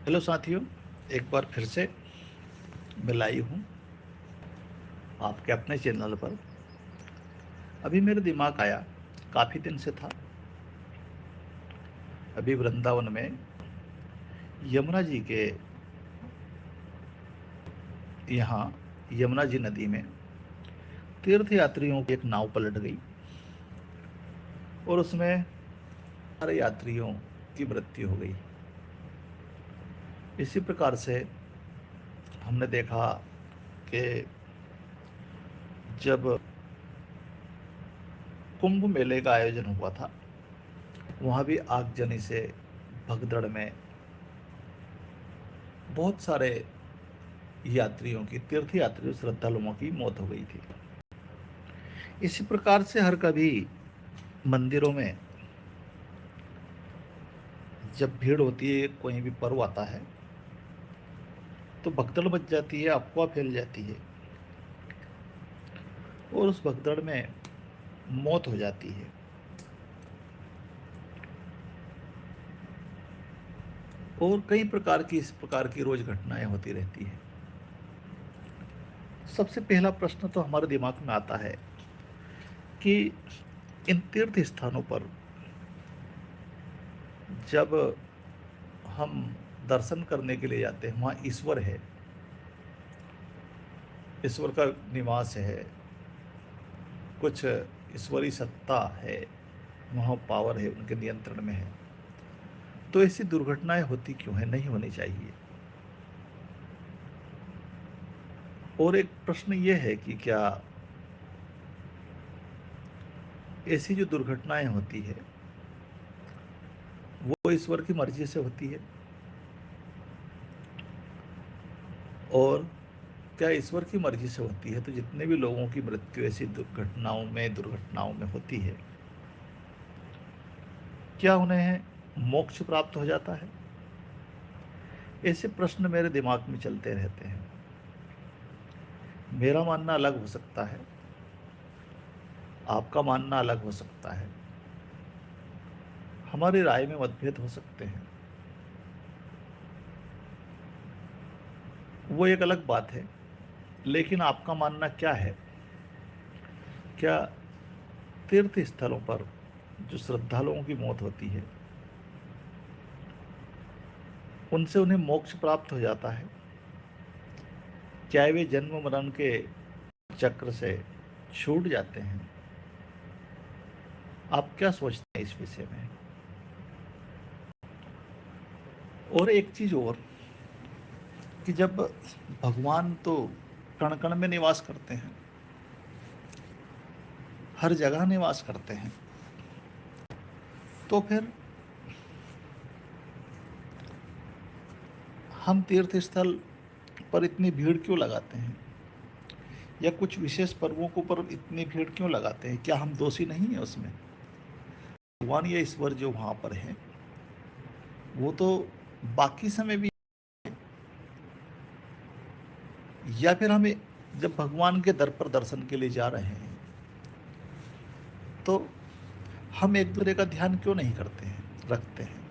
Hello साथियों, एक बार फिर से मैं लाई हूँ आपके अपने चैनल पर। अभी मेरे दिमाग आया, काफ़ी दिन से था। अभी वृंदावन में यमुना जी के यहाँ यमुना जी नदी में तीर्थ यात्रियों की एक नाव पलट गई और उसमें सारे यात्रियों की मृत्यु हो गई। इसी प्रकार से हमने देखा कि जब कुंभ मेले का आयोजन हुआ था, वहाँ भी आगजनी से भगदड़ में बहुत सारे यात्रियों की, तीर्थ यात्रियों, श्रद्धालुओं की मौत हो गई थी। इसी प्रकार से हर कभी मंदिरों में जब भीड़ होती है, कोई भी पर्व आता है, तो भगदड़ मच जाती है, अफवाह फैल जाती है और उस भगदड़ में मौत हो जाती है। और कई प्रकार की, इस प्रकार की रोज घटनाएं होती रहती हैं। सबसे पहला प्रश्न तो हमारे दिमाग में आता है कि इन तीर्थ स्थानों पर जब हम दर्शन करने के लिए जाते हैं, वहाँ ईश्वर है, ईश्वर का निवास है, कुछ ईश्वरी सत्ता है, वहाँ पावर है, उनके नियंत्रण में है, तो ऐसी दुर्घटनाएं होती क्यों है? नहीं होनी चाहिए। और एक प्रश्न ये है कि क्या ऐसी जो दुर्घटनाएं होती है वो ईश्वर की मर्जी से होती है? और क्या ईश्वर की मर्जी से होती है तो जितने भी लोगों की मृत्यु ऐसी दुर्घटनाओं में होती है, क्या उन्हें मोक्ष प्राप्त हो जाता है? ऐसे प्रश्न मेरे दिमाग में चलते रहते हैं। मेरा मानना अलग हो सकता है, आपका मानना अलग हो सकता है, हमारी राय में मतभेद हो सकते हैं, वो एक अलग बात है। लेकिन आपका मानना क्या है? क्या तीर्थ स्थलों पर जो श्रद्धालुओं की मौत होती है, उनसे उन्हें मोक्ष प्राप्त हो जाता है? क्या वे जन्म मरण के चक्र से छूट जाते हैं? आप क्या सोचते हैं इस विषय में? और एक चीज और, कि जब भगवान तो कण कण में निवास करते हैं, हर जगह निवास करते हैं, तो फिर हम तीर्थ स्थल पर इतनी भीड़ क्यों लगाते हैं, या कुछ विशेष पर्वों को पर इतनी भीड़ क्यों लगाते हैं? क्या हम दोषी नहीं है उसमें? भगवान या ईश्वर जो वहाँ पर है, वो तो बाकी समय भी, या फिर हमें जब भगवान के दर पर दर्शन के लिए जा रहे हैं तो हम एक दूसरे का ध्यान क्यों नहीं करते हैं, रखते हैं?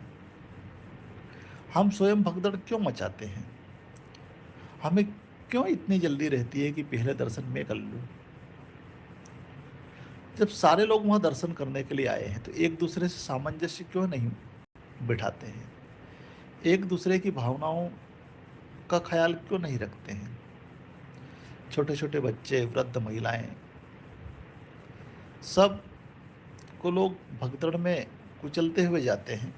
हम स्वयं भगदड़ क्यों मचाते हैं? हमें क्यों इतनी जल्दी रहती है कि पहले दर्शन मैं कर लूँ? जब सारे लोग वहाँ दर्शन करने के लिए आए हैं तो एक दूसरे से सामंजस्य क्यों नहीं बिठाते हैं? एक दूसरे की भावनाओं का ख्याल क्यों नहीं रखते हैं? छोटे छोटे बच्चे, वृद्ध, महिलाएं, सब को लोग भगदड़ में कुचलते हुए जाते हैं,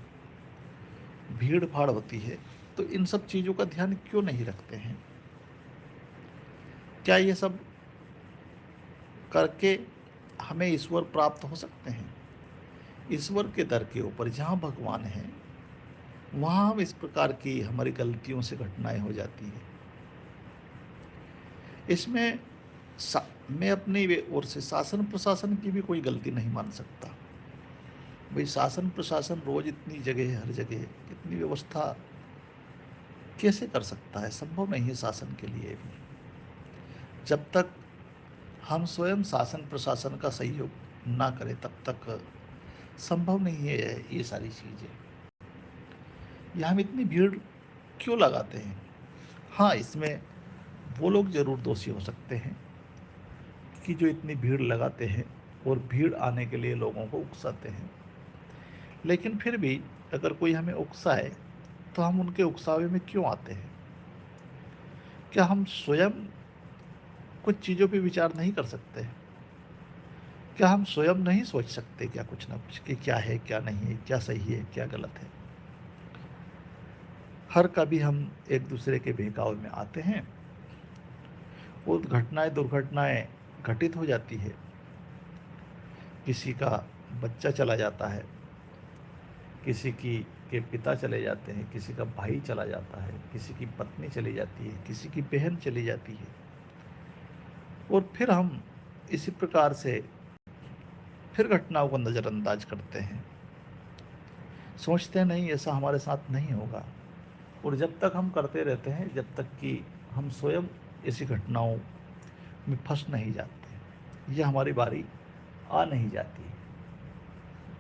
भीड़ भाड़ होती है, तो इन सब चीज़ों का ध्यान क्यों नहीं रखते हैं? क्या ये सब करके हमें ईश्वर प्राप्त हो सकते हैं? ईश्वर के दर के ऊपर जहाँ भगवान है, वहाँ हम इस प्रकार की हमारी गलतियों से घटनाएं हो जाती है। इसमें मैं अपनी ओर से शासन प्रशासन की भी कोई गलती नहीं मान सकता। भाई, शासन प्रशासन रोज इतनी जगह है, हर जगह इतनी व्यवस्था कैसे कर सकता है? संभव नहीं है शासन के लिए भी। जब तक हम स्वयं शासन प्रशासन का सहयोग ना करें तब तक संभव नहीं है ये सारी चीज़ें। या हम इतनी भीड़ क्यों लगाते हैं? हाँ, इसमें वो लोग ज़रूर दोषी हो सकते हैं कि जो इतनी भीड़ लगाते हैं और भीड़ आने के लिए लोगों को उकसाते हैं। लेकिन फिर भी अगर कोई हमें उकसाए, तो हम उनके उकसावे में क्यों आते हैं? क्या हम स्वयं कुछ चीज़ों पे विचार नहीं कर सकते? क्या हम स्वयं नहीं सोच सकते क्या कुछ ना कुछ कि क्या है, क्या नहीं है, क्या सही है, क्या गलत है? हर कभी हम एक दूसरे के बहकावे में आते हैं और घटनाएँ, दुर्घटनाएँ घटित हो जाती है। किसी का बच्चा चला जाता है, किसी की के पिता चले जाते हैं, किसी का भाई चला जाता है, किसी की पत्नी चली जाती है, किसी की बहन चली जाती है और फिर हम इसी प्रकार से फिर घटनाओं को नज़रअंदाज करते हैं। सोचते नहीं ऐसा हमारे साथ नहीं होगा और जब तक हम करते रहते हैं, जब तक कि हम स्वयं ऐसी घटनाओं में फँस नहीं जाते, या हमारी बारी आ नहीं जाती,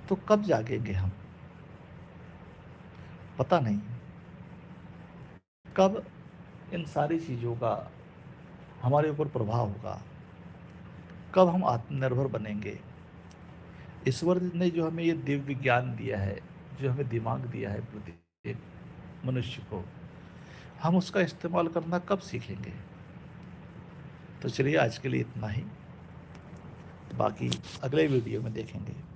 तो कब जागेंगे हम? पता नहीं। कब इन सारी चीज़ों का हमारे ऊपर प्रभाव होगा? कब हम आत्मनिर्भर बनेंगे? ईश्वर ने जो हमें ये दिव्य ज्ञान दिया है, जो हमें दिमाग दिया है प्रत्येक मनुष्य को, हम उसका इस्तेमाल करना कब सीखेंगे? तो चलिए आज के लिए इतना ही, बाकी अगले वीडियो में देखेंगे।